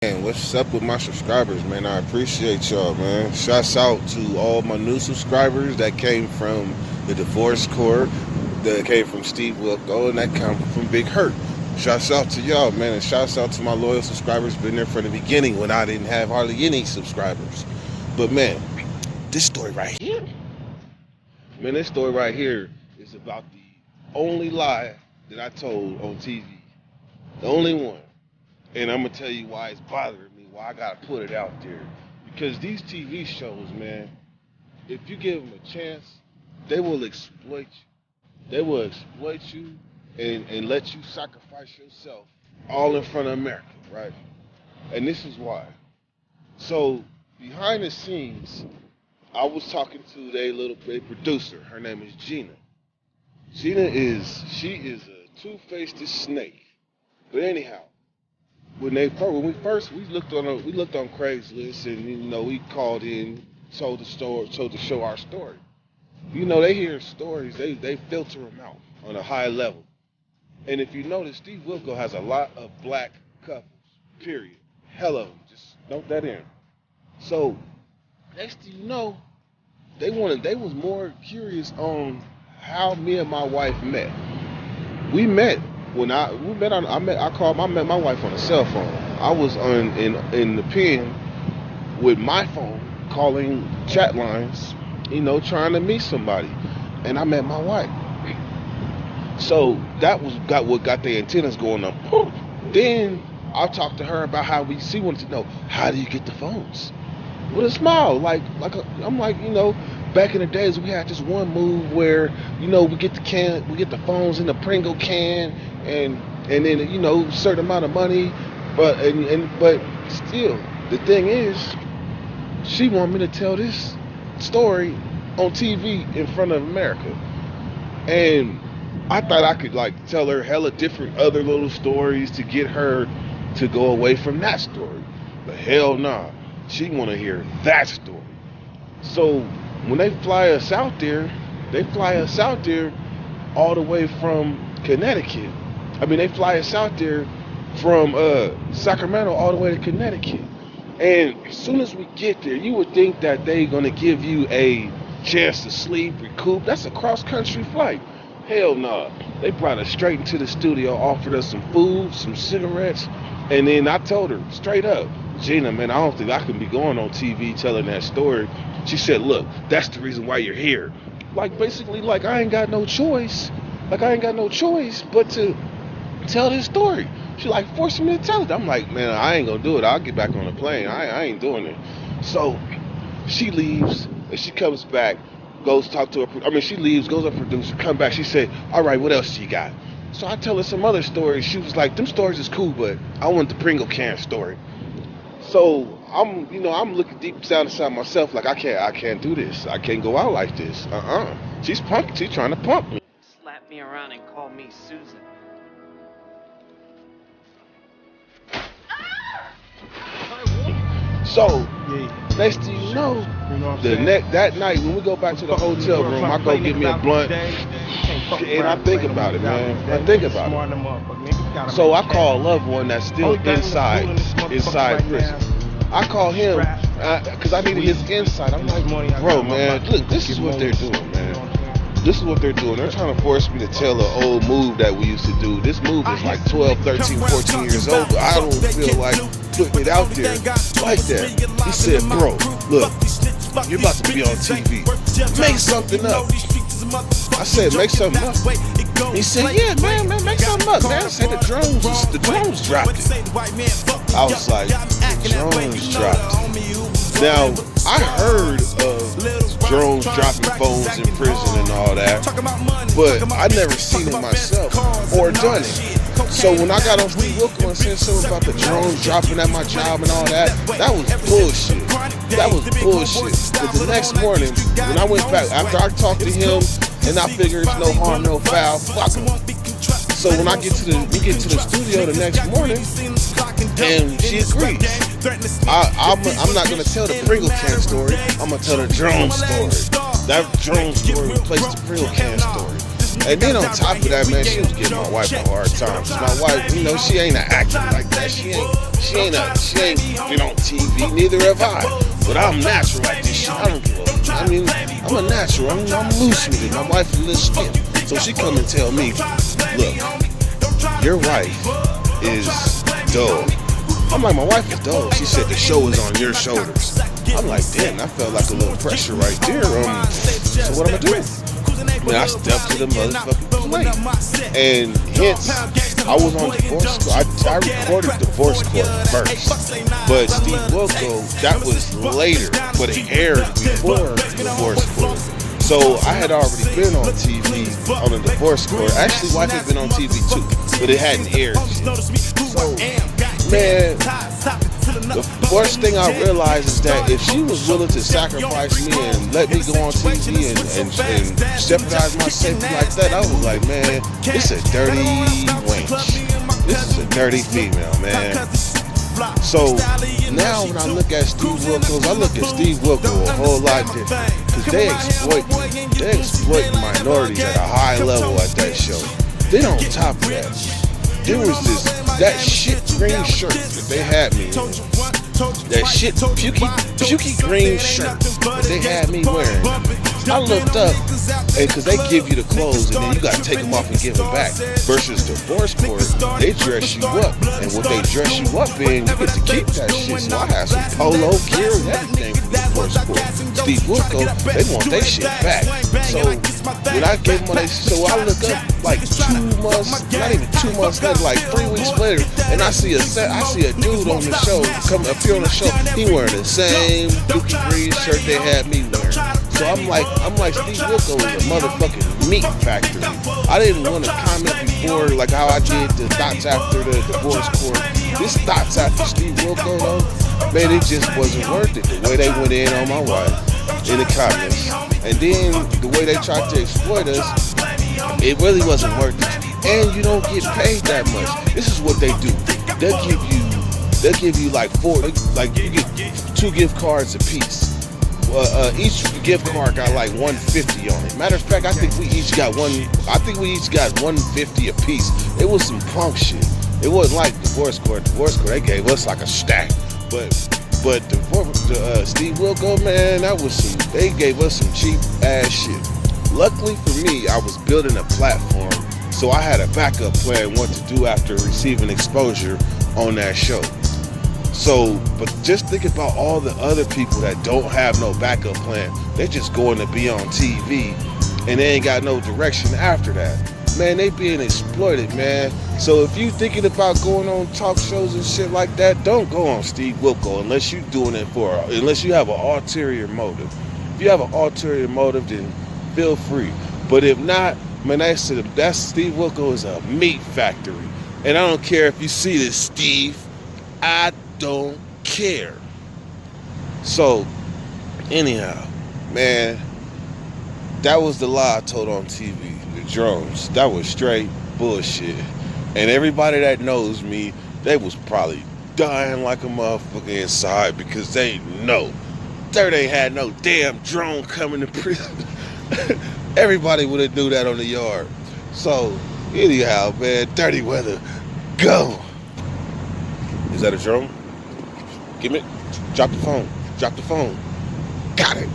Man, what's up with my subscribers, man? I appreciate y'all, man. Shouts out to all my new subscribers that came from the Divorce Court, that came from Steve Wilco, and that came from Big Hurt. Shouts out to y'all, man, and shouts out to my loyal subscribers. Been there from the beginning when I didn't have hardly any subscribers. But man, this story right here, man, this story right here is about the only lie that I told on TV. The only one. And I'm gonna tell you why it's bothering me, why I gotta put it out there. Because these TV shows, man, if you give them a chance, they will exploit you. They will exploit you and let you sacrifice yourself all in front of America, right? And this is why. So behind the scenes, I was talking to a producer. Her name is Gina. She is a two-faced snake. But anyhow, when we looked on Craigslist, and we called in, told to show our story. They hear stories, they filter them out on a high level. And if you notice, Steve Wilco has a lot of black couples. Period. Hell of them. Just note that in. So next thing you know, they was more curious on how me and my wife met. We met. I met my wife on a cell phone. I was in the pen with my phone calling chat lines, trying to meet somebody, and I met my wife. So that got what got their antennas going up. Then I talked to her about she wanted to know, how do you get the phones? With a smile, I'm like, back in the days we had this one move where, we get the phones in the Pringle can, and then a certain amount of money, but still the thing is, she wanted me to tell this story on TV in front of America, and I thought I could tell her hella different other little stories to get her to go away from that story, but hell nah, she want to hear that story. So when they fly us out there all the way from Connecticut. They fly us out there from Sacramento all the way to Connecticut. And as soon as we get there, you would think that they're going to give you a chance to sleep, recoup. That's a cross-country flight. Hell no. They brought us straight into the studio, offered us some food, some cigarettes, and then I told her straight up, Gina, man, I don't think I can be going on TV telling that story. She said, look, that's the reason why you're here. Basically, I ain't got no choice. I ain't got no choice but to tell this story. She forcing me to tell it. I'm like, man, I ain't gonna do it. I'll get back on the plane. I ain't doing it. So she leaves and she comes back, goes talk to her. She leaves, goes to her producer, come back. She said, all right, what else you got? So I tell her some other stories. She was like, them stories is cool, but I want the Pringle can story. So I'm looking deep down inside myself, I can't do this. I can't go out like this. She's punking. She's trying to pump me. Slap me around and call me Susan. So next thing you know, that night when we go back to the hotel room, I go get me a blunt, and I think about it, man. I think about it. So I call a loved one that's still inside prison. I call him because I needed his insight. I'm like, bro, man, look, this is what they're doing, man. This is what they're doing. They're trying to force me to tell an old move that we used to do. This move is 12, 13, 14 years old, but I don't feel like putting it out there like that. He said, bro, look, you're about to be on TV. Make something up. I said, make something up. He said, yeah, man, make something up, man. I said, the drones dropped it. I was like, the drones dropped it. Now, I heard of drones dropping phones in prison and all that, but I never seen it myself or done it. So when I got on Steve Wilco and said something about the drones dropping at my job and all that, that was bullshit. That was bullshit. But the next morning, when I went back, after I talked to him, and I figured it's no harm, no foul, fuck him. So when we get to the studio the next morning, and she agrees. I'm not gonna tell the Pringle can story. I'm gonna tell the drone story. That drone story replaced the Pringle can story. And then on top of that, man, she was giving my wife a hard time. 'Cause my wife, you know, she ain't an actor like that. She ain't been on TV. Neither have I. But I'm natural like this shit. I don't give a. I mean, I'm a natural. I'm loose with it. My wife is a little skin. So she come and tell me, look, your wife is dull. I'm like, my wife is dull. She said the show is on your shoulders. I'm like, damn, I felt like a little pressure right there. So what I'm gonna do? Man, I stepped to the motherfucking plate. And hence, I was on Divorce Court. I recorded Divorce Court first. But Steve Wilkos, that was later, but it aired before Divorce Court. So I had already been on TV on the Divorce Court. Actually, wife had been on TV too, but it hadn't aired yet. So, man, the first thing I realized is that if she was willing to sacrifice me and let me go on TV and jeopardize my safety like that, I was like, man, this is a dirty wench. This is a dirty female, man. So now when I look at Steve Wilkos, I look at Steve Wilkos a whole lot different. Because they exploit minorities at a high level at that show. Then on top of that, there was that shit green shirt that they had me in. That shit pukey green shirt that they had me wearing. I looked up, and because they give you the clothes and then you gotta take them off and give them back. Versus Divorce Court, they dress you up, and what they dress you up in, you get to keep that shit. So I had some polo gear and everything from Divorce Court. Steve Wilkos, they want their shit back. So when I gave them so I look up like 2 months, not even 2 months later, like 3 weeks later, and I see a dude on the show come up here on the show. He wearing the same dookie green shirt they had me wearing. So I'm like Steve Wilkos is a motherfucking meat factory. I didn't want to comment before like how I did the thoughts after the Divorce Court. This thoughts after Steve Wilkos though, man, it just wasn't worth it. The way they went in on my wife in the comments, and then the way they tried to exploit us, it really wasn't worth it. And you don't get paid that much. This is what they do. They'll give you like you get 2 gift cards a piece. Each gift card got like $150 on it. Matter of fact, I think we each got $150 a piece. It was some punk shit. It wasn't like Divorce Court. Divorce Court, they gave us like a stack. But Steve Wilkos, man, they gave us some cheap ass shit. Luckily for me, I was building a platform, so I had a backup plan what to do after receiving exposure on that show. So, but just think about all the other people that don't have no backup plan. They're just going to be on TV and they ain't got no direction after that. Man, they being exploited, man. So if you thinking about going on talk shows and shit like that, don't go on Steve Wilkos unless you doing it unless you have an ulterior motive. If you have an ulterior motive, then feel free. But if not, man, that's Steve Wilkos is a meat factory. And I don't care if you see this, Steve. I don't care. So, anyhow, man, that was the lie I told on TV. The drones. That was straight bullshit. And everybody that knows me, they was probably dying like a motherfucker inside because they know there ain't had no damn drone coming to prison. Everybody would have knew that on the yard. So, anyhow, man, dirty weather, go. Is that a drone? Give me, drop the phone. Got it.